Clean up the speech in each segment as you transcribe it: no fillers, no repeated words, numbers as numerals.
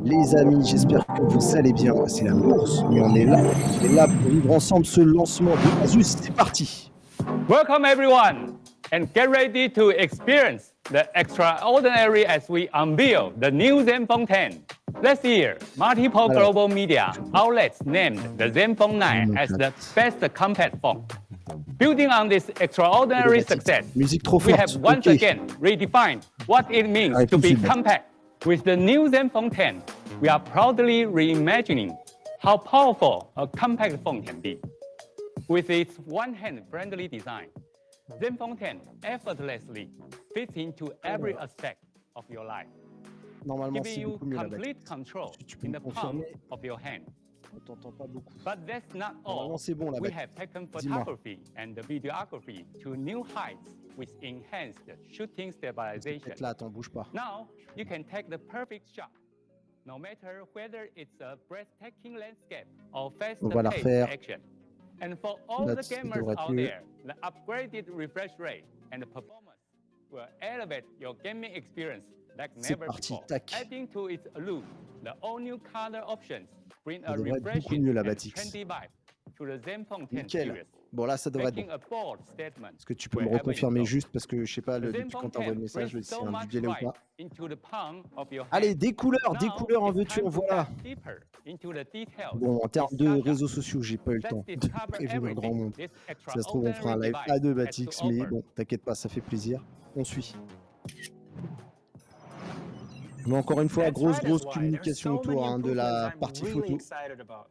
Les amis, j'espère que vous allez bien. C'est la bourse, mais on est là pour vivre ensemble ce lancement de Asus. C'est parti. Welcome everyone, and get ready to experience the extraordinary as we unveil the new Zenfone 10. Last year, multiple global media outlets named the Zenfone 9 as the best compact phone. Building on this extraordinary success, Musique trop we have forte. once Ok. again redefined what it means Allez, to be possible. compact. With the new Zenfone 10, we are proudly reimagining how powerful a compact phone can be. With its one-hand-friendly design, Zenfone 10 effortlessly fits into every aspect of your life, Normalement, giving c'est you beaucoup mieux la complete batterie. control Si tu peux in me the palm confirmer, of your hand. on t'entend pas beaucoup. But that's not Normalement, all. c'est bon la We batterie. have taken Dis-moi. photography and videography to new heights with enhanced shooting C'est stabilization. peut-être là, attends, bouge pas. Now, you can take the perfect shot, no matter whether it's a breathtaking landscape or On va la fast-paced refaire. action. And for all the Là-dessus, ça gamers devrait être out mieux. there, the upgraded refresh rate and performance will elevate your gaming experience like C'est never parti, before. tac. Adding to its allure, the all-new color options bring Ça a devrait être beaucoup refreshing mieux la and Batix. trendy vibe to the Zenfone 10 Nickel. series. Bon, là, ça devrait être bon. Making a bold statement Est-ce que tu peux me wherever you reconfirmer go. juste parce que je sais pas The depuis Zenfone quand t'envoies 10 le message brings si c'est so un much délai ou light pas. into the palm of your hand. Allez, des couleurs, en Now, veux-tu, it's en time to voilà. dive deeper into the details Bon, en termes with de Saga. réseaux sociaux, j'ai pas eu le Let's temps de discover prévenir grand everything monde. this Si ça se trouve, on fera un extraordinary live device à deux has to Batix, mais offer. bon, t'inquiète pas, ça fait plaisir. On suit. Mais encore une fois, That's grosse right, that's why. communication There's so autour many de la improvements partie I'm really photo. excited about.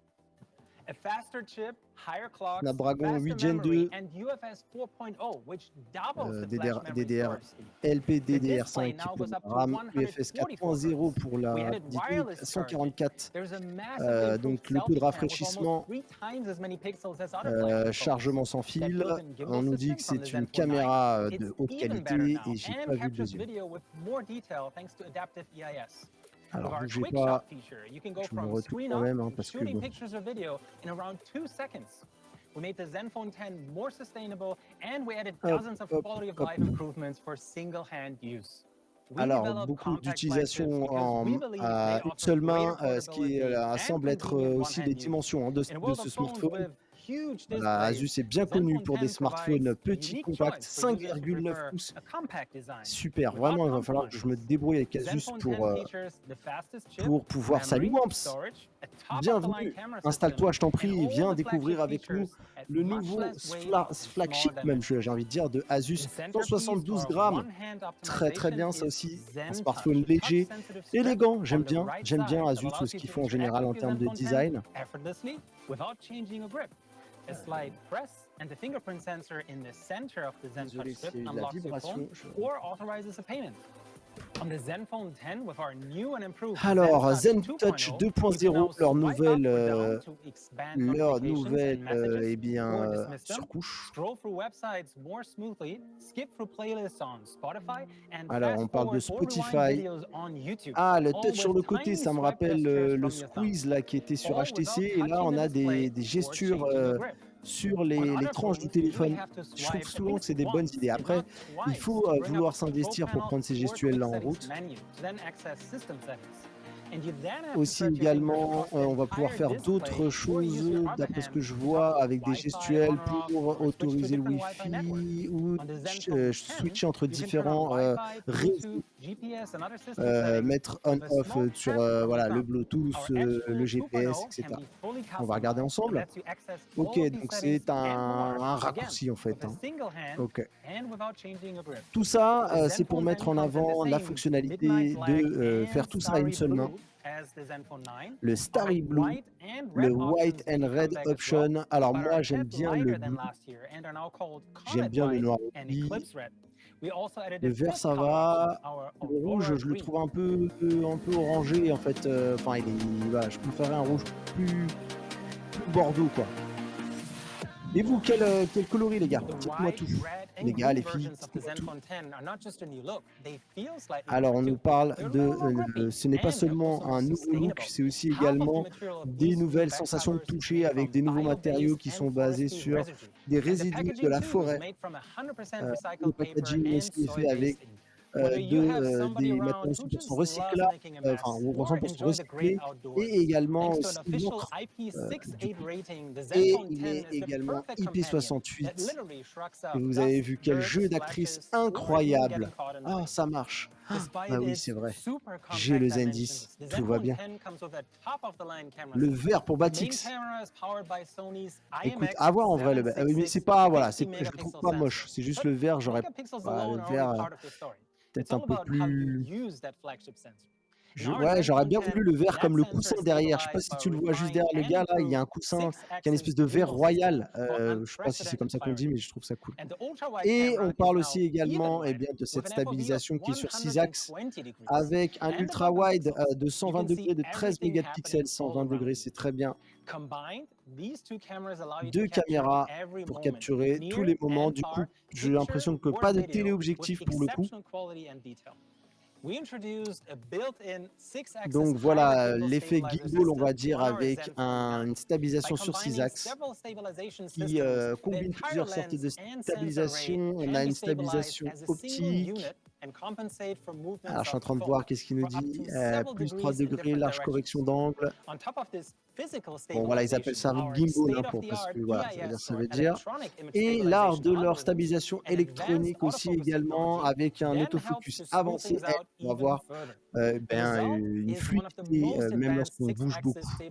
A faster chip, higher clocks, Snapdragon faster 8 Gen memory, 2, and UFS 4.0, which doubles the DDR, flash memory DDR, storage speed. LP, The display DDR5 now qui goes peut up to RAM, UFS 144 4.0 Hz. pour We la added wireless charging. 144, There's a massively improved donc le taux de selfie cam with rafraîchissement, almost 3 times as many pixels as other flagship phones. chargement sans That fil. built-in gimbal On nous dit system que from the c'est une Zenfone 9, caméra de it's haute even better qualité now et j'ai and pas vu le captures deuxième. video with more detail thanks to adaptive EIS. With Alors our bougez quick pas, shot feature, you can go je me from retourne screen quand up même hein, to parce que shooting bon. pictures or video in around 2 seconds. We made the Zenfone 10 more sustainable and we added dozens of quality of life improvements for single-hand use. We Alors, developed beaucoup compact d'utilisation flagships because we believe à they une offer seule main, greater ce qui portability semble and être convenient aussi les one-hand use. dimensions hein, In a de world ce of phones smartphone. with huge Voilà, displays, Asus est bien the connu Zenfone pour des 10 smartphones provides a petits, unique compacts, choice for users who 5,9 prefer pouces. a compact design. Super, Without vraiment, il va falloir que je me compromises. débrouille avec The Asus Zenfone 10 features the fastest chip, pour pouvoir... Salut memory, Wamps, storage, a top-of-the-line bienvenue, camera system, installe-toi je t'en prie et and viens all the découvrir flagship avec nous features at le much nouveau less weight and flagship smaller même, dimensions. j'ai envie de dire, de Asus, The centerpiece 172 for grammes. one-hand Très bien, optimization ça is aussi, un Zen smartphone Touch, léger, touch-sensitive script élégant, on j'aime the right bien side that Asus, allows ce you qu'ils to font en interact général en with your termes de Zenfone 10 design. effortlessly without changing a grip. A slight press and the fingerprint sensor in the center of the Zen Désolé Touch s'il y a script eu de la unlocks your phone vibration. or authorizes a payment. On the Zenfone 10 with our new and improved Alors, Zen Zen Touch Touch 2.0, you can now 2.0, leur swipe up or nouvelle, down to expand notifications and messages eh bien, or dismiss them, surcouche. scroll through websites more smoothly, skip through playlists on Spotify, and Alors, on fast parle de forward or rewind Spotify. videos on YouTube. Ah, le All touch sur with le côté, tiny ça me swipe rappelle gestures le from your thumb. squeeze là qui était sur All without HTC et là touching on the a display des or gestures changing a grip. sur On les other tranches du phones, you usually téléphone. have to Je trouve swipe at souvent que least c'est des bonnes once idées. and Après, not il twice faut to bring up vouloir the control s'investir pour panel prendre ces or gestuels là en quick route. settings menu to then access system settings. And you then have to Aussi start your fingers également, across the on va pouvoir entire faire display d'autres or choses use your other d'après ce hand que je to vois toggle avec des Wi-Fi gestuels on or off pour or switch to a autoriser le different Wi-Fi network. Wi-Fi ou On the Zenfone 10, switcher entre you can turn on différents Wi-Fi, réseaux, Bluetooth, GPS, and other system settings mettre with a on-off small sur tap from your voilà, le thumb. Bluetooth, Our le Edge GPS, 2.0 can etc. be fully On va regarder customized and ensemble. lets you access Ok, all of these donc settings c'est and more, un again, raccourci en fait. with a Hein. single hand Ok. and without changing a grip. Tout ça, The c'est pour Zenfone mettre 10 en comes in avant the la same fonctionnalité midnight black de faire and tout ça à une starry seule main. blue as the Zenfone 9. Le Our Starry Blue, white and le red White options and come Red back as well, Option. Alors but are moi, j'aime kept bien le lighter than bleu, last year and are now called j'aime Comet bien le White noir and aussi. Eclipse Red. We also added Le a vert, fifth ça color va. option, our Le rouge, Aurora je le Green. trouve un peu orangé en fait. Enfin, voilà, je préférais un rouge plus bordeaux quoi. Et vous, quel coloris les gars? The Dites-moi white, tout. red, and Les gars, green les filles, versions of the dites-moi tout. Zenfone 10 are not just a new look, they feel slightly Alors on different nous too. parle They're a de, little more grippy, ce n'est pas and they're seulement also un nouveau sustainable. look, c'est aussi Half of the également material of des these new nouvelles back sensations de covers toucher made avec from des nouveaux matériaux bio-based qui and sont basés forest-free sur residue. des And the résidus de packaging la too is forêt. made from 100% Le recycled paper packaging and aussi est fait avec soy-based ink. des matériaux 100% recyclables, enfin, ou 100% recyclés, et également aussi l'encre. Du coup, et il est également IP68. Et vous avez vu quel jeu d'actrice incroyable. Ah, ça marche. Ah, bah oui, c'est vrai. J'ai le Zen 10, tout va bien. Le vert pour Batix. Écoute, à voir en vrai le vert. Mais c'est pas, voilà, je le trouve pas moche. C'est juste le vert, le vert peut-être un peu plus. Ouais, j'aurais bien voulu le vert comme le coussin derrière. Je sais pas si tu le vois juste derrière le gars là, il y a un coussin qui a une espèce de vert royal. Je sais pas si c'est comme ça qu'on dit, mais je trouve ça cool. Et on parle aussi également eh bien, de cette stabilisation qui est sur 6 axes avec un ultra wide de 120 degrés de 13 mégapixels, 120 degrés, c'est très bien. Deux caméras pour capturer tous les moments. Du coup, j'ai l'impression que pas de téléobjectif pour le coup. Donc voilà l'effet gimbal, on va dire, avec une stabilisation sur 6 axes qui combine plusieurs sortes de stabilisation. On a une stabilisation optique. Alors je suis en train de voir qu'est-ce qu'il nous dit. Plus 3 degrés, large correction d'angle. Bon voilà, ils appellent ça gimbal parce que voilà, ça veut dire. Et l'art de leur stabilisation électronique aussi également avec un autofocus avancé. On va voir une fluidité même lorsqu'on bouge beaucoup. Et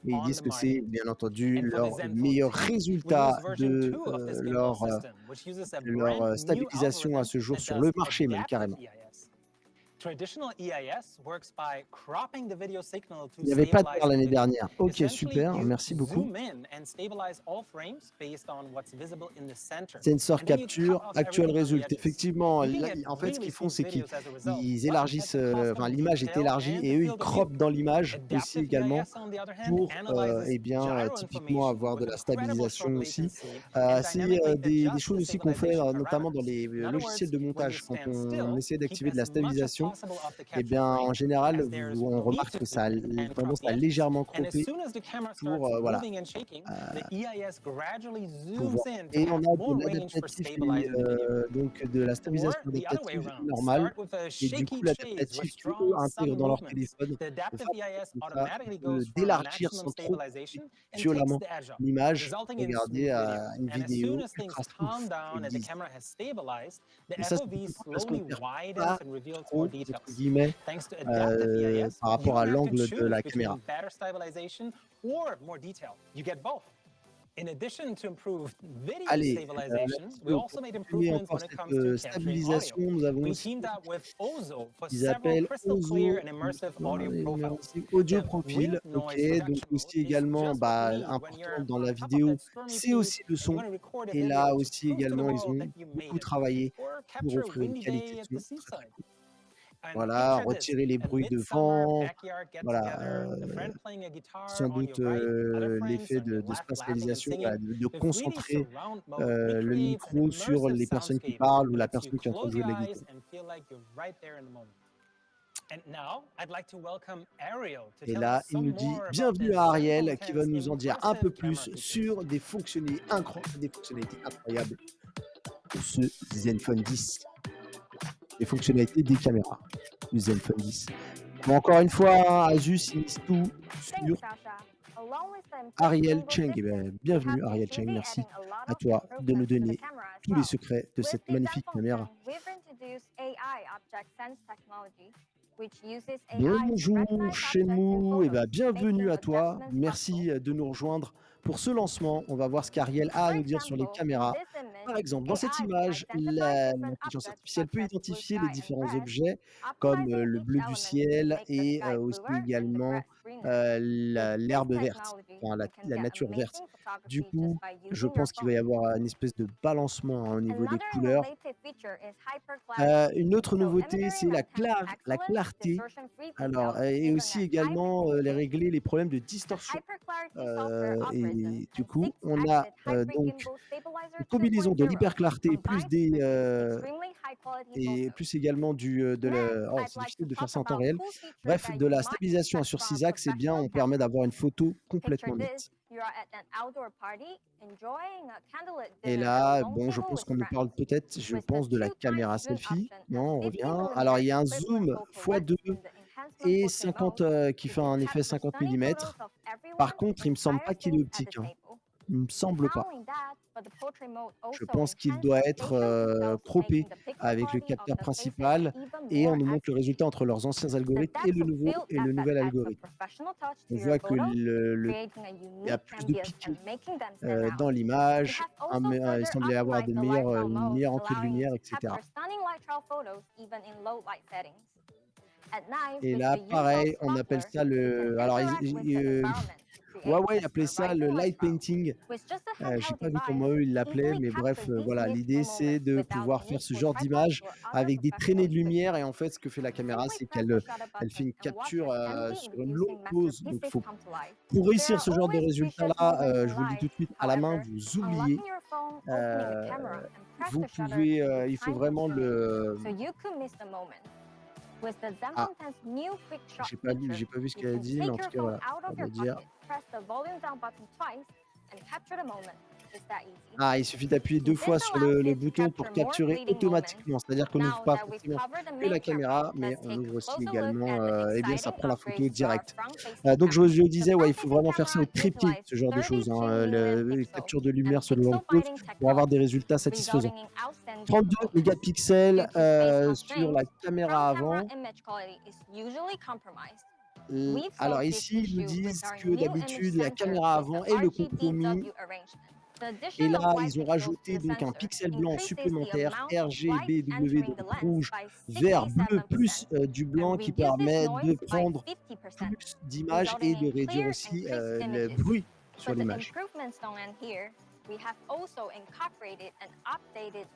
ils disent que c'est bien entendu leur meilleur résultat de leur stabilisation à ce jour sur le marché même carrément. Il n'y avait pas de verre l'année dernière. Ok, super, merci beaucoup. Sensor capture, actuel résultat. Effectivement, là, en fait, ce qu'ils font, c'est qu'ils élargissent, enfin, l'image est élargie et eux, ils croppent dans l'image aussi également pour, eh bien, typiquement avoir de la stabilisation aussi. C'est des choses aussi qu'on fait notamment dans les logiciels de montage quand on essaie d'activer de la stabilisation. Eh bien, en général, on remarque que ça a tendance à légèrement cropper pour, voilà, pouvoir. Et on a de l'adaptatif, donc de la stabilisation adaptative normale. Et du coup, l'adaptatif qu'eux intègrent dans leur téléphone, de d'élargir sans trop violemment l'image. Regardez une vidéo ultra smooth, ils disent. Et ça, c'est parce qu'on perd pas trop, entre guillemets, par rapport à l'angle de la caméra. Allez, pour continuer encore cette stabilisation, nous avons aussi ils appellent Audio Profile. Ok, donc aussi également important dans la vidéo, c'est aussi le son. Et là aussi également, ils ont beaucoup travaillé pour offrir une qualité de son très très cool. Voilà, retirer les bruits de vent, voilà, sans doute l'effet de spatialisation, de concentrer le micro sur les personnes qui parlent ou la personne qui est en train de jouer de la guitare. Et là, il nous dit bienvenue à Ariel qui va nous en dire un peu plus sur des fonctionnalités incroyables de ce Zenfone 10. Les fonctionnalités des caméras du Zenfone 10. Bon, encore une fois, Asus mise tout sur Ariel Cheng. Eh bien, bienvenue Ariel Cheng, merci à toi de nous donner tous les secrets de cette magnifique caméra. Bonjour Shenmue, et bienvenue à toi, merci de nous rejoindre pour ce lancement. On va voir ce qu'Ariel a à nous dire sur les caméras. Par exemple, dans cette image, l'intelligence artificielle peut identifier les différents objets comme le bleu du ciel et aussi également l'herbe verte, enfin, la nature verte. Du coup, je pense qu'il va y avoir une espèce de balancement au niveau des couleurs. Une autre nouveauté, c'est la clarté. Alors, et aussi également régler les problèmes de distorsion. Et du coup, on a donc une combinaison de l'hyperclarté plus et plus également c'est difficile de faire ça en temps réel. Bref, de la stabilisation sur 6 axes, eh bien, on permet d'avoir une photo complètement nette. Et là, bon, je pense qu'on nous parle peut-être, je pense, de la caméra selfie. Non, on revient. Alors, il y a un zoom x2 et 50, qui fait un effet 50 millimètres. Par contre, il me semble pas qu'il est optique, hein. Il me semble pas. Je pense qu'il doit être, croppé avec le capteur principal et on nous montre le résultat entre leurs anciens algorithmes et le nouvel algorithme. On voit que il y a plus de piqué, dans l'image, il semblait avoir une meilleure entrée de lumière et cetera. Et là, pareil, on appelle ça alors Huawei appelait ça le light painting. J'ai pas vu comment eux ils l'appelaient, mais bref, voilà, l'idée c'est de pouvoir faire ce genre d'image avec des traînées de lumière et en fait, ce que fait la caméra, c'est elle fait une capture, sur une longue pause. Donc pour réussir ce genre de résultat-là, je vous le dis tout de suite, à la main, vous oubliez. Heu, Vous pouvez, il faut vraiment ah, j'ai pas vu ce qu'elle a dit, mais en tout cas, voilà, ça veut dire il suffit d'appuyer 2 fois sur le bouton pour capturer automatiquement. C'est-à-dire qu'on n'ouvre pas forcément que la caméra, mais on ouvre aussi également, eh bien, ça prend la photo directe. Donc je disais, ouais, il faut vraiment faire ça au trépied, ce genre de choses, hein, les captures de lumière sur le longue pause pour avoir des résultats satisfaisants. 32 mégapixels, sur la caméra avant. Alors ici, ils nous disent que d'habitude, la caméra avant est le compromis. Et là, ils ont rajouté donc un pixel blanc supplémentaire, RGBW, donc rouge, vert, bleu, plus du blanc qui permet de prendre plus d'images et de réduire aussi le bruit sur l'image.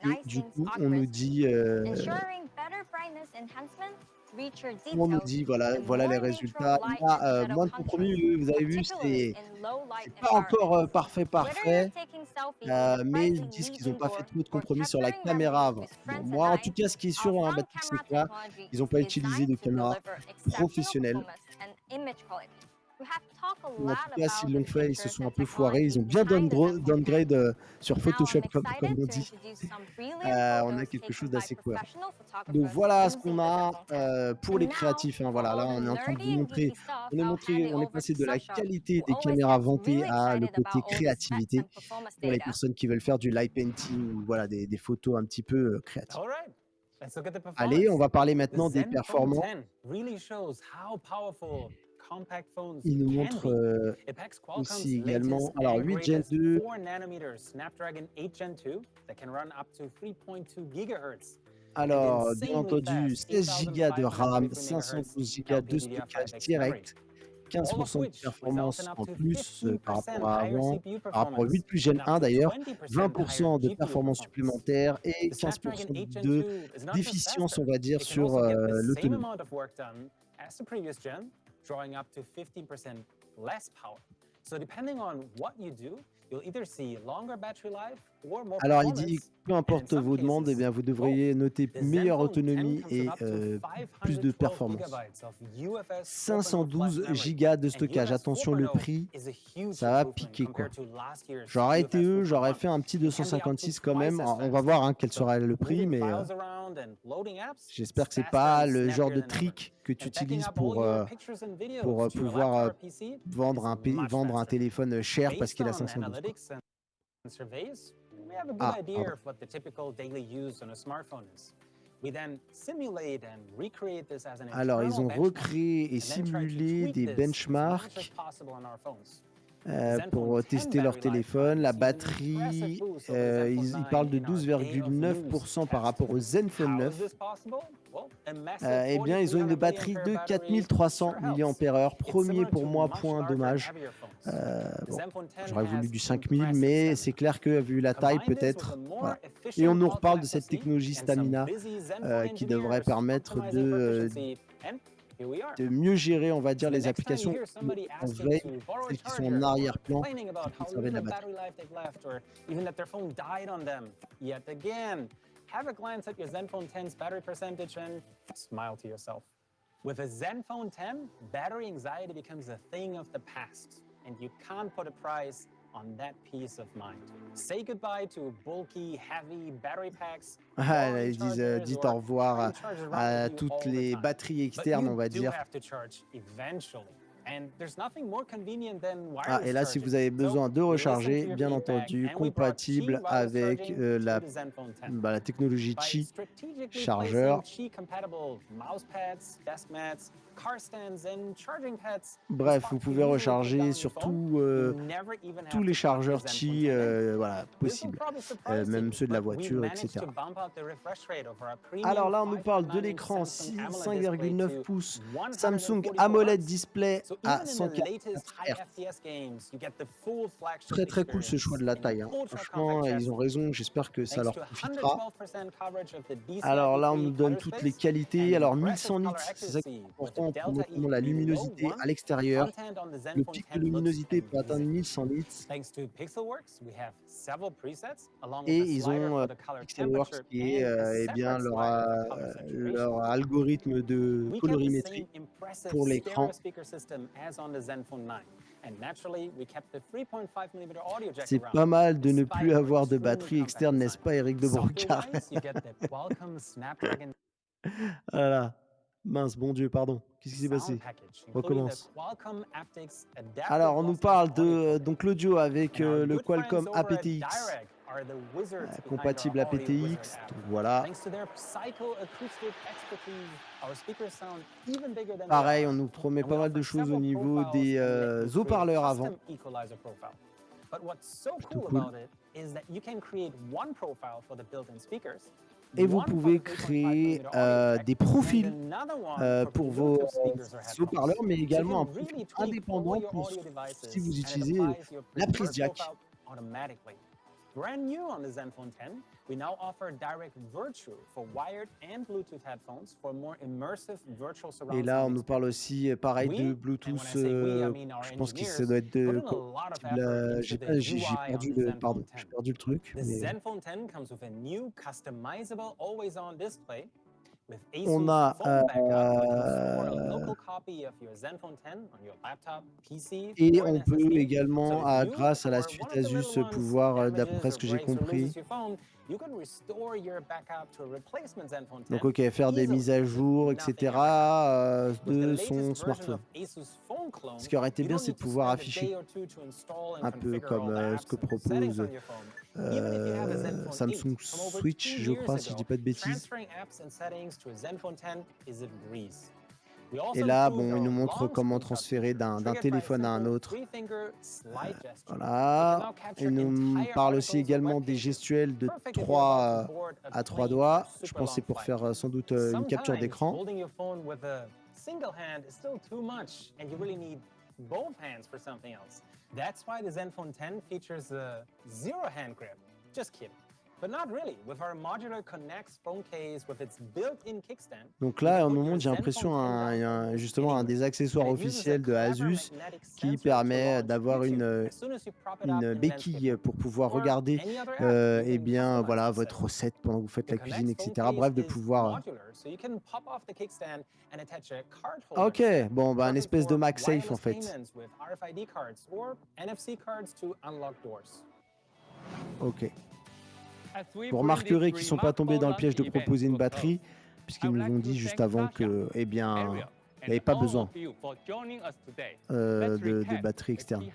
Et du coup, on nous dit voilà les résultats. Il y a moins de compromis, vous avez vu, c'est pas encore parfait, mais ils disent qu'ils n'ont pas fait trop de compromis sur la caméra avant. Bon, moi, en tout cas, ce qui est sûr, hein, Batik, c'est que là, ils n'ont pas utilisé de caméra professionnelle. Ou en tout cas, s'ils l'ont fait, ils se sont un peu foirés. Ils ont bien downgrade sur Photoshop, comme on dit. On a quelque chose d'assez cohérent. Donc voilà ce qu'on a pour les créatifs, hein. Voilà, là, on est en train de vous montrer, on est passé de la qualité des caméras vantées à le côté créativité pour les personnes qui veulent faire du light painting ou voilà, des photos un petit peu créatives. Allez, on va parler maintenant des performances. Il nous montre aussi également, alors 8 Gen 2. Alors, bien entendu, 16 Go de RAM, 512 Go de stockage direct, 15% de performance en plus par rapport à avant, par rapport au 8 Plus Gen 1 d'ailleurs, 20% de performance supplémentaire et 15% d'efficience, on va dire, sur l'autonomie. Drawing up to 15% less power. So depending on what you do, you'll either see longer battery life or more Alors il performance. dit, peu importe vos demandes, eh bien, vous devriez noter meilleure autonomie et plus de performance. 512 Go de stockage, attention le prix, ça va piquer quoi. J'aurais été eux, j'aurais fait un petit 256 quand même. On va voir hein, quel sera le prix, mais j'espère que c'est pas le genre de trick que tu utilises pour pouvoir vendre un téléphone cher parce qu'il a 512. Ah, alors, ils ont recréé et simulé des benchmarks pour tester leur téléphone. La batterie, ils parlent de 12,9% par rapport au Zenfone 9. Eh bien, ils ont une batterie de 4300 mAh. Premier pour moi, point dommage. Bon, j'aurais voulu du 5000, mais c'est clair que vu la taille, peut-être. Voilà. Et on nous reparle de cette technologie Stamina qui devrait permettre de mieux gérer, on va dire, les applications en veille, celles qui sont en arrière-plan, qui conservent de la batterie. Have a glance at your Zenfone 10's battery percentage and smile to yourself. With a Zenfone 10, battery anxiety becomes a thing of the past. and you can't put a price on that peace of mind. Say goodbye to bulky, heavy battery packs. Ah, là, ils disent, dites au revoir à toutes les batteries externes, on va dire. Ah, et là, si vous avez besoin de recharger, bien entendu, compatible avec la technologie Qi chargeur. Bref, vous pouvez recharger sur tous les chargeurs Qi voilà, possibles, même ceux de la voiture, etc. Alors là, on nous parle de l'écran 5,9 pouces Samsung AMOLED display à 144 Hz. Très très cool ce choix de la taille, hein. Franchement, ils ont raison, j'espère que ça leur profitera. Alors là, on nous donne toutes les qualités. Alors 1100 nits, c'est ça qui est important pour notamment la luminosité à l'extérieur. Le pic de luminosité peut atteindre 1100 nits. Et ils ont Pixelworks qui est eh bien, leur algorithme de colorimétrie pour l'écran. C'est pas mal de ne plus avoir de batterie externe, n'est-ce pas, Eric de Broca? Voilà. Mince, bon Dieu, pardon. Qu'est-ce qui s'est passé? Recommence. Alors, on nous parle de donc l'audio avec le Qualcomm aptX, compatible aptX. Donc voilà. Pareil, on nous promet pas mal de choses au niveau des haut-parleurs avant. Plutôt cool. Et vous pouvez créer des profils pour vos haut-parleurs, mais également un profil indépendant pour si vous utilisez la prise jack. Brand new on the Zenfone 10, we now offer direct virtual for wired and Bluetooth headphones for more immersive virtual surround. Et là, on nous parle aussi, pareil, de Bluetooth. Je pense que ça doit être j'ai perdu le truc. Mais... On a et on peut également, grâce à la suite Asus, pouvoir, d'après ce que j'ai compris, donc OK, faire des mises à jour, etc., de son smartphone. Ce qui aurait été bien, c'est de pouvoir afficher un peu comme ce que propose Samsung Switch, je crois, si je dis pas de bêtises. Et là, bon, il nous montre comment transférer d'un téléphone à un autre. Voilà. Il nous parle aussi également des gestuels de 3 à 3 doigts. Je pense que c'est pour faire sans doute une capture d'écran. That's why the Zenfone 10 features a zero hand grip. Just kidding. But not really. With our modular Connex phone case with its built-in kickstand. Donc là, on nous montre, j'ai l'impression, justement un des accessoires officiels de Asus qui permet d'avoir une béquille pour pouvoir regarder eh bien, voilà, votre recette pendant que vous faites la cuisine, etc. Bref, de pouvoir... OK, bon, bah, une espèce de MagSafe en fait. OK. Vous remarquerez qu'ils ne sont pas tombés dans le piège de proposer une batterie, puisqu'ils nous ont dit juste avant que, eh bien, il n'y avait pas besoin de batterie externe.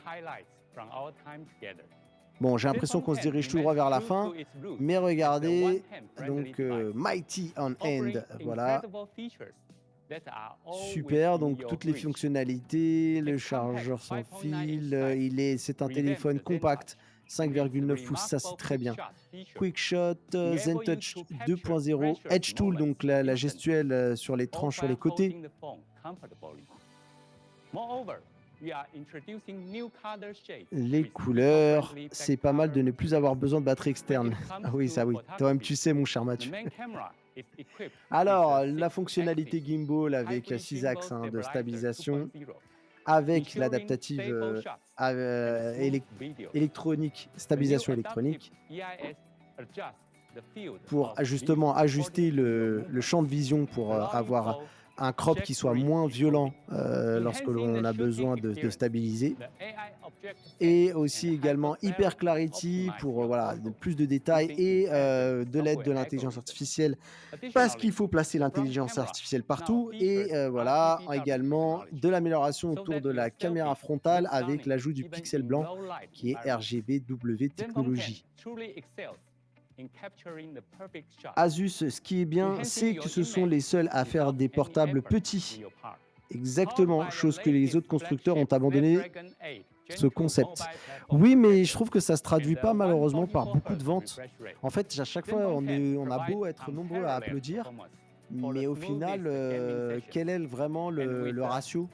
Bon, j'ai l'impression qu'on se dirige tout droit vers la fin, mais regardez, donc Mighty on End, voilà. Super, donc toutes les fonctionnalités, le chargeur sans fil, c'est un téléphone compact, 5,9 pouces, ça c'est très bien. Quickshot, ZenTouch 2.0, Edge Tool, donc la gestuelle sur les tranches sur les côtés. Les couleurs, c'est pas mal de ne plus avoir besoin de batterie externe. Ah oui, ça oui. Toi-même tu sais mon cher Mathieu. Alors, la fonctionnalité gimbal avec 6 axes de stabilisation, avec l'adaptative électronique, stabilisation électronique, pour justement ajuster le champ de vision pour avoir un crop qui soit moins violent, lorsque enhancing l'on the a shooting besoin de experience. stabiliser. The AI Objective Sense Et and aussi également Hyper Hyper Clarity Clarity optimize pour, your voilà, de photos plus de détails using et intelligent de l'aide de software l'intelligence algorithms. artificielle, parce qu'il Additionally, faut placer the front l'intelligence camera artificielle now partout et features voilà, RGB également de technology l'amélioration so autour that de your la caméra selfies frontale look avec stunning l'ajout du even pixel in blanc low light qui est environments. RGBW Zenfone 10 technologie. truly excels in capturing the perfect shot. Asus, ce qui est bien, Enhancing c'est que your ce sont image les seuls à faire without des any portables effort on petits. your part. Powered Exactement, by the chose que les latest autres constructeurs ont flagship abandonné Snapdragon 8 Gen ce 2 concept. mobile platform Oui, mais je architecture trouve que ça se and traduit the pas malheureusement par 144 beaucoup de Hz ventes. refresh rate. En fait, à chaque fois, Zenfone 10 on a provides beau être nombreux à unparalleled applaudir, performance for the mais au final, smoothest gaming sessions. quel est vraiment And le with the ratio?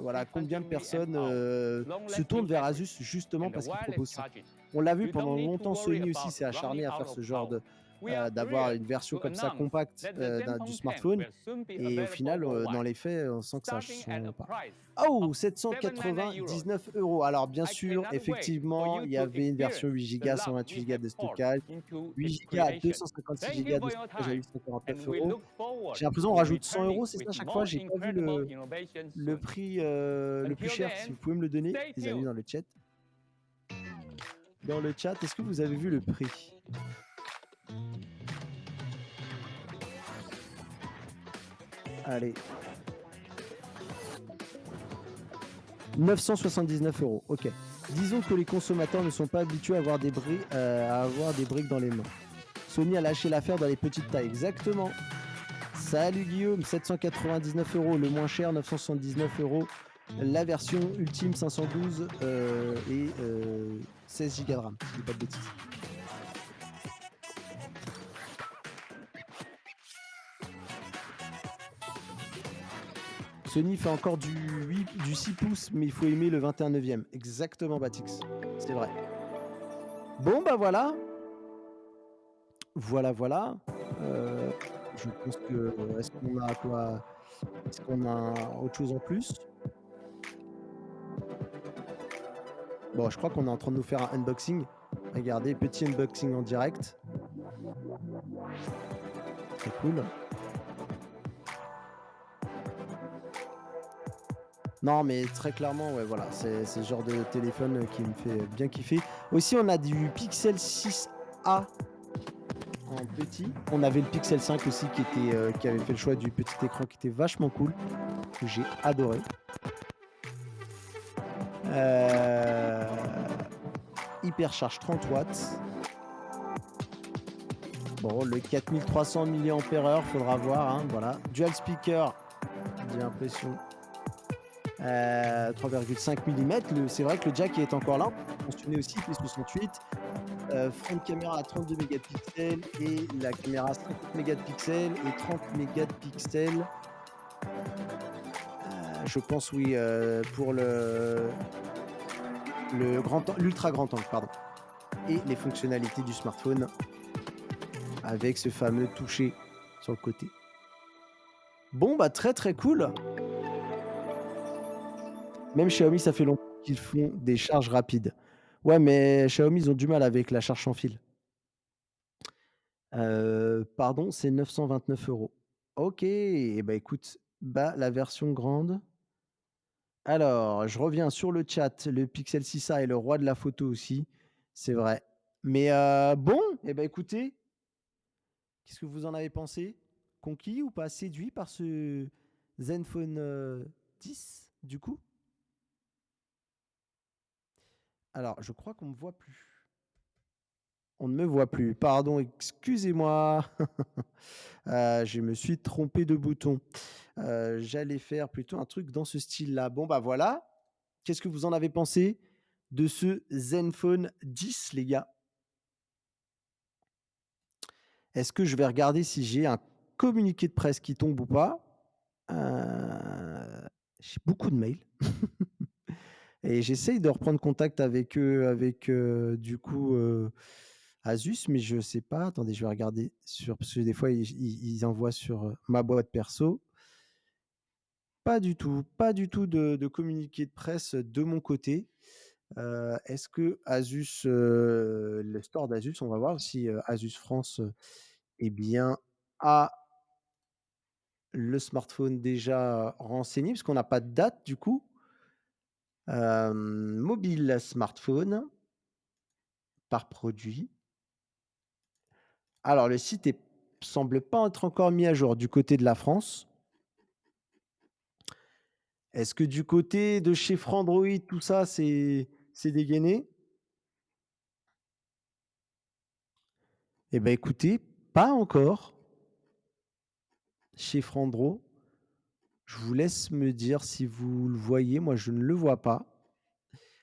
Voilà, 4300 combien de personnes mAh se long-lasting tournent vers battery Asus justement and the parce qu'ils wireless proposent ça? charging, On l'a vu you don't pendant need to longtemps, worry Sony aussi about s'est acharné running à out faire of ce genre power. de, We are d'avoir thrilled une version to comme ça announce compacte that the du Zenfone 10 smartphone. will soon be Et au available final, dans worldwide, les faits, on sent que ça ne starting at a change pas. price Oh, of 799 euros. 799 euros. Alors bien I sûr, cannot wait for effectivement, you il y to avait une version experience 8 the gigas, love 128 we gigas have de poured stockage, into 8 its gigas, creation. 256 Thank you gigas de for your stockage à time, and 849 we euros. look forward J'ai l'impression qu'on to rajoute 100 returning euros, c'est ça à with chaque fois? more J'ai pas vu incredible innovations le soon. prix, le plus Until cher. Si then, vous pouvez me le donner, stay les amis, tuned. dans le chat. Dans le chat, est-ce que vous avez vu le prix? Allez. 979 euros. OK. Disons que les consommateurs ne sont pas habitués à avoir des briques dans les mains. Sony a lâché l'affaire dans les petites tailles. Exactement. Salut Guillaume, 799 euros, le moins cher, 979 euros. La version ultime 512 et 16 Go de RAM, si je dis pas de bêtises. Sony fait encore du 6 pouces, mais il faut aimer le 21/9e. Exactement, Batix. C'est vrai. Bon, bah voilà. Voilà. Je pense que. Est-ce qu'on a quoi? Est-ce qu'on a autre chose en plus? Bon, je crois qu'on est en train de nous faire un unboxing. Regardez, petit unboxing en direct. C'est cool. Non, mais très clairement, ouais, voilà, c'est ce genre de téléphone qui me fait bien kiffer. Aussi, on a du Pixel 6a en petit. On avait le Pixel 5 aussi qui avait fait le choix du petit écran qui était vachement cool, que j'ai adoré. Hypercharge 30 watts. Bon, le 4300 mAh, faudra voir, hein, voilà. Dual speaker, j'ai l'impression. 3,5 mm. C'est vrai que le jack est encore là. Mentionné aussi, P68. Front caméra à 32 mégapixels et la caméra 50 mégapixels et 30 mégapixels. Je pense, oui, pour l'ultra grand angle, pardon. Et les fonctionnalités du smartphone avec ce fameux toucher sur le côté. Bon, bah très très cool. Même Xiaomi, ça fait longtemps qu'ils font des charges rapides. Ouais, mais Xiaomi, ils ont du mal avec la charge sans fil. Pardon, c'est 929 €. OK, et bah, écoute, bah, la version grande. Alors, je reviens sur le chat, le Pixel 6a est le roi de la photo aussi, c'est vrai. Mais bon, et bah, écoutez, qu'est-ce que vous en avez pensé? Conquis ou pas? Séduit par ce Zenfone 10, du coup? Alors, je crois qu'on me voit plus. On ne me voit plus. Pardon, excusez-moi. Je me suis trompé de bouton. J'allais faire plutôt un truc dans ce style-là. Bon, bah, voilà. Qu'est-ce que vous en avez pensé de ce Zenfone 10, les gars? Est-ce que je vais regarder si j'ai un communiqué de presse qui tombe ou pas? J'ai beaucoup de mails et j'essaye de reprendre contact avec eux, avec, du coup, Asus, mais je sais pas. Attendez, je vais regarder parce que des fois ils envoient sur, ma boîte perso. Pas du tout de communiqué de presse de mon côté. Est-ce que Asus, le store d'Asus, on va voir si, Asus France, eh bien, a le smartphone déjà renseigné, parce qu'on n'a pas de date du coup. Mobile, smartphone, par produit. Alors le site semble pas être encore mis à jour du côté de la France. Est-ce que du côté de chez Frandroid, tout ça, c'est dégainé? Eh ben écoutez, pas encore chez Frandro. Je vous laisse me dire si vous le voyez. Moi, je ne le vois pas.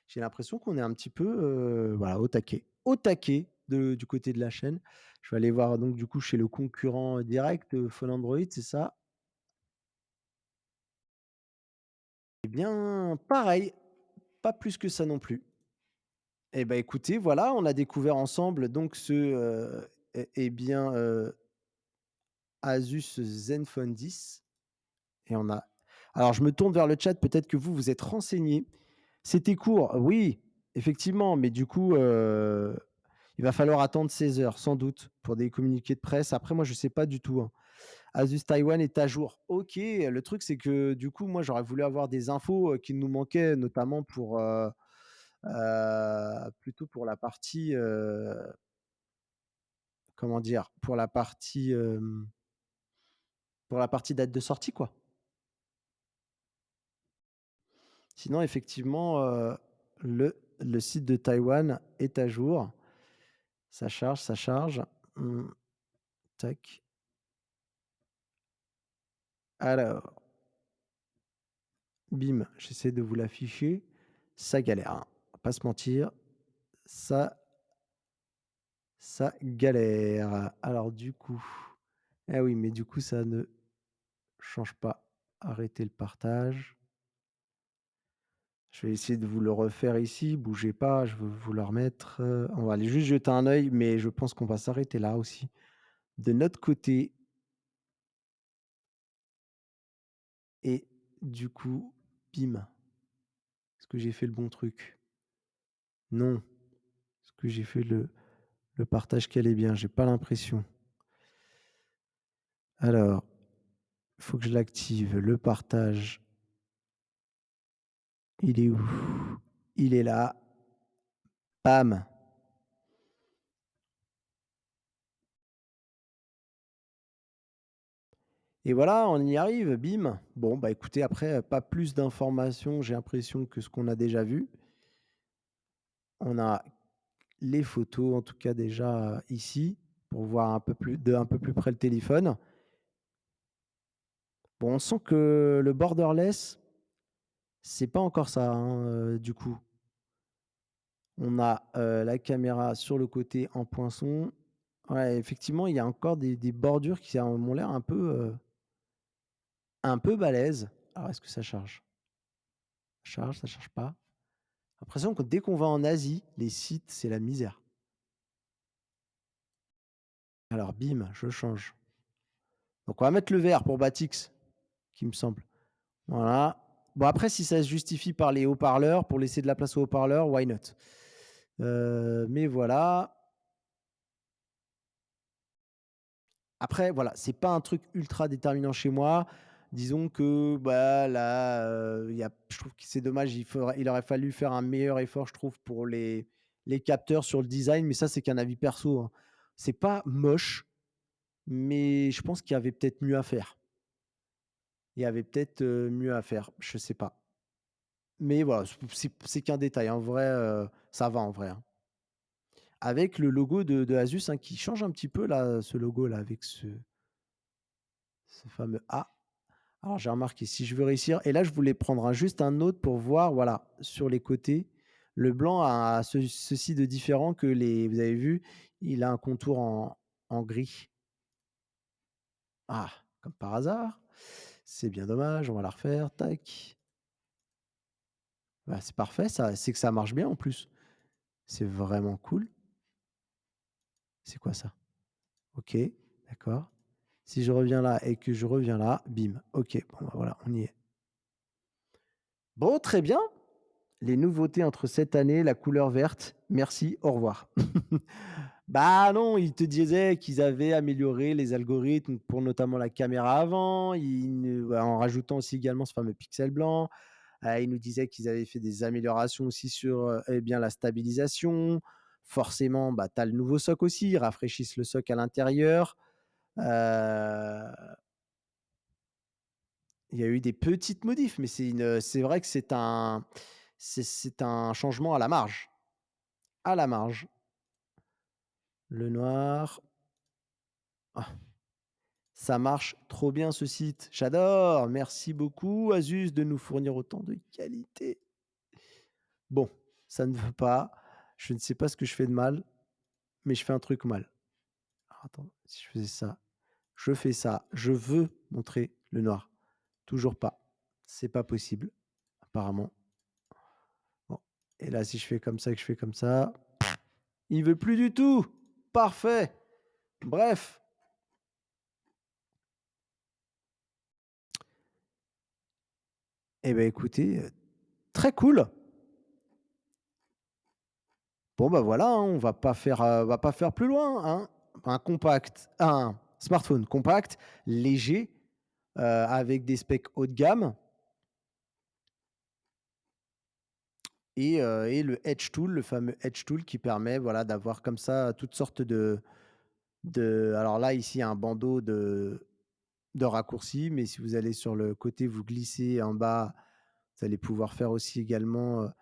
J'ai l'impression qu'on est un petit peu, voilà, au taquet. Au taquet du côté de la chaîne. Je vais aller voir donc du coup chez le concurrent direct, Phone Android, c'est ça? Eh bien, pareil, pas plus que ça non plus. Eh ben écoutez, voilà, on a découvert ensemble donc eh bien, Asus Zenfone 10 et on a alors je me tourne vers le chat, peut-être que vous, vous êtes renseignés. C'était court, oui, effectivement, mais du coup, il va falloir attendre 16 heures sans doute pour des communiqués de presse. Après moi, je sais pas du tout, hein. Asus Taïwan est à jour. OK, le truc c'est que du coup, moi, j'aurais voulu avoir des infos, qui nous manquaient notamment plutôt pour la partie, comment dire? Pour la partie date de sortie, quoi. Sinon, effectivement, le site de Taïwan est à jour. Ça charge, ça charge. Tac. Alors, bim, j'essaie de vous l'afficher. Ça galère, hein, on va pas se mentir. Ça ça galère. Alors du coup eh oui, mais du coup, ça ne change pas. Arrêter le partage. Je vais essayer de vous le refaire ici. Bougez pas, je veux vous le remettre. On va aller juste jeter un œil, mais je pense qu'on va s'arrêter là aussi. De notre côté et du coup, bim. Est-ce que j'ai fait le bon truc? Non. Est-ce que j'ai fait le partage qui allait bien? J'ai pas l'impression. Alors, il faut que je l'active. Le partage, il est où? Il est là. Bam! Et voilà, on y arrive, bim. Bon, bah, écoutez, après, pas plus d'informations, j'ai l'impression, que ce qu'on a déjà vu. On a les photos, en tout cas, déjà, ici, pour voir un peu plus près le téléphone. Bon, on sent que le borderless, c'est pas encore ça, hein, du coup. On a, la caméra sur le côté en poinçon. Ouais, effectivement, il y a encore des bordures qui m'ont l'air un peu balèzes. Alors est-ce que ça charge? Ça charge, ça charge pas? J'ai l'impression que dès qu'on va en Asie, les sites, c'est la misère. Alors bim, je change. Donc on va mettre le vert pour Batix, qui me semble. Voilà. Bon après, si ça se justifie par les haut-parleurs, pour laisser de la place aux haut-parleurs, why not? Mais voilà. Après, voilà, c'est pas un truc ultra déterminant chez moi. Disons que, bah, là, je trouve que c'est dommage, il aurait fallu faire un meilleur effort, je trouve, pour les capteurs sur le design, mais ça, c'est qu'un avis perso, hein. C'est pas moche, mais je pense qu'il y avait peut-être mieux à faire. Il y avait peut-être, mieux à faire, je sais pas. Mais voilà, c'est qu'un détail, en vrai, ça va en vrai, hein. Avec le logo de Asus, hein, qui change un petit peu là, ce logo-là, avec ce fameux A. Alors j'ai remarqué, si je veux réussir et là je voulais prendre juste un autre pour voir, voilà, sur les côtés, le blanc a ceci de différent que vous avez vu, il a un contour en gris. Ah, comme par hasard. C'est bien dommage, on va la refaire, tac. Bah, c'est parfait, ça, c'est que ça marche bien en plus. C'est vraiment cool. C'est quoi ça? OK, d'accord. Si je reviens là et que je reviens là, bim. OK, bon, bah, voilà, on y est. Bon, très bien. Les nouveautés entre cette année, la couleur verte. Merci, au revoir. Bah non, ils te disaient qu'ils avaient amélioré les algorithmes pour notamment la caméra avant, en rajoutant aussi également ce fameux pixel blanc. Ils nous disaient qu'ils avaient fait des améliorations aussi sur, eh bien, la stabilisation. Forcément, bah, tu as le nouveau soc aussi, ils rafraîchissent le soc à l'intérieur. Heu, il y a eu des petites modifs, mais c'est vrai que c'est un changement à la marge. À la marge. Le noir. Ah, ça marche trop bien ce site. J'adore. Merci beaucoup Asus de nous fournir autant de qualité. Bon, ça ne veut pas. Je ne sais pas ce que je fais de mal, mais je fais un truc mal. Alors attends, si je faisais ça, je fais ça, je veux montrer le noir. Toujours pas. C'est pas possible, apparemment. Bon. Et là, si je fais comme ça et que je fais comme ça, il veut plus du tout. Parfait. Bref. Eh ben écoutez, très cool. Bon bah voilà, hein, on va pas faire plus loin, hein. Un smartphone compact, léger, avec des specs haut de gamme et le Edge Tool, le fameux Edge Tool qui permet, voilà, d'avoir comme ça toutes sortes alors là, ici, il y a un bandeau de raccourcis, mais si vous allez sur le côté, vous glissez en bas, vous allez pouvoir faire aussi également,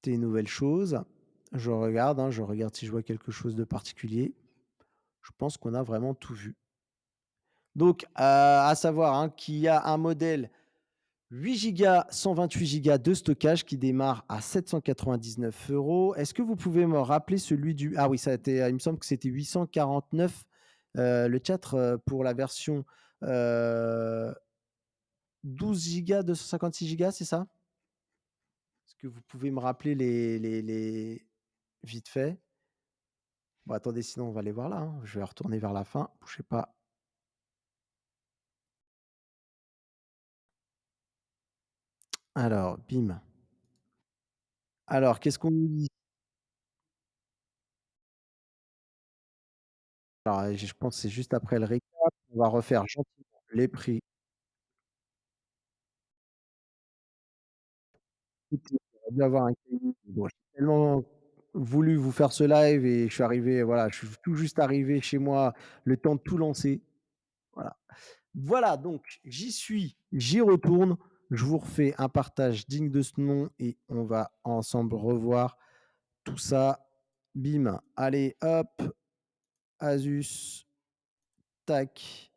des nouvelles choses. Hein, je regarde si je vois quelque chose de particulier. Je pense qu'on a vraiment tout vu. Donc, à savoir, hein, qu'il y a un modèle 8 gigas, 128 gigas de stockage qui démarre à 799 €. Est-ce que vous pouvez me rappeler celui du ah oui, ça a été, il me semble que c'était 849, le 4, pour la version, heu, 12 gigas, 256 gigas, c'est ça? Est-ce que vous pouvez me rappeler les vite fait? Bon, attendez, sinon on va aller voir là, hein. Je vais retourner vers la fin, bougez pas. Alors, bim. Alors, qu'est-ce qu'on nous dit? Alors, je pense que c'est juste après le récap. On va refaire gentiment les prix. Écoutez, j'aurais dû avoir un cahier. Bon, j'ai tellement voulu vous faire ce live et je suis arrivé, voilà, je suis tout juste arrivé chez moi, le temps de tout lancer. Voilà. Voilà, donc j'y suis, j'y retourne. Je vous refais un partage digne de ce nom et on va ensemble revoir tout ça. Bim. Allez, hop, Asus, tac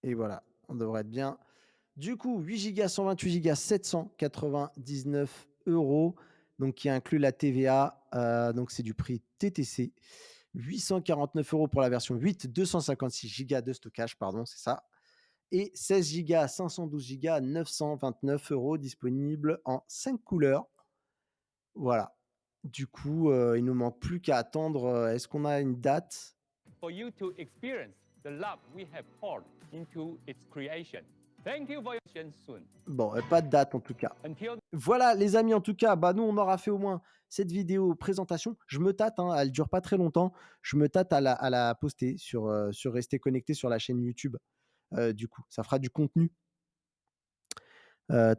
et voilà, on devrait être bien. Du coup, 8 gigas, 128 gigas, 799 €, donc qui inclut la TVA, donc c'est du prix TTC. 849 € pour la version 8, 256 gigas de stockage, pardon, c'est ça. Et 16 gigas, 512 gigas, 929 € disponibles en 5 couleurs. Voilà. Du coup, il nous manque plus qu'à attendre, est-ce qu'on a une date? For you to experience the love we have poured into its creation. Thank you for your attention soon. Bon, pas de date en tout cas. Until Voilà les amis, en tout cas, bah, nous on aura fait au moins cette vidéo présentation. Je me tâte, hein, elle dure pas très longtemps. Je me tâte à la poster sur Rester Connecté sur la chaîne YouTube, du coup. Ça fera du contenu.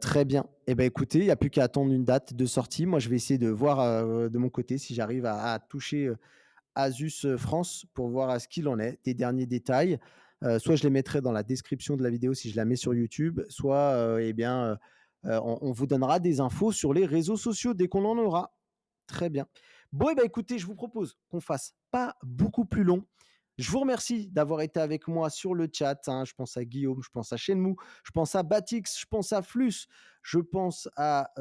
Très bien. Et ben écoutez, il y a plus qu'à attendre une date de sortie. Moi, je vais essayer de voir, de mon côté si j'arrive à toucher, Asus, France pour voir à ce qu'il en est, des derniers détails. Soit je les mettrai dans la description de la vidéo si je la mets sur YouTube, soit, eh bien, on vous donnera des infos sur les réseaux sociaux dès qu'on en aura. Très bien. Bon et ben écoutez, je vous propose qu'on fasse pas beaucoup plus long. Je vous remercie d'avoir été avec moi sur le chat, hein. Je pense à Guillaume, je pense à Shenmue, je pense à Batix, je pense à Flux, je pense à,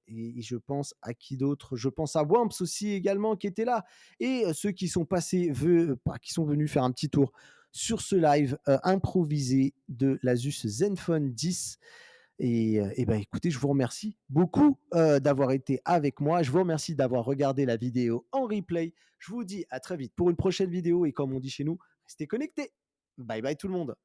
et je pense à qui d'autre? Je pense à Wamps aussi également qui était là et ceux qui sont passés qui sont venus faire un petit tour sur ce live, improvisé de l'Asus Zenfone 10 et bah, écoutez, je vous remercie beaucoup, d'avoir été avec moi. Je vous remercie d'avoir regardé la vidéo en replay. Je vous dis à très vite pour une prochaine vidéo et comme on dit chez nous, restez connectés. Bye bye tout le monde.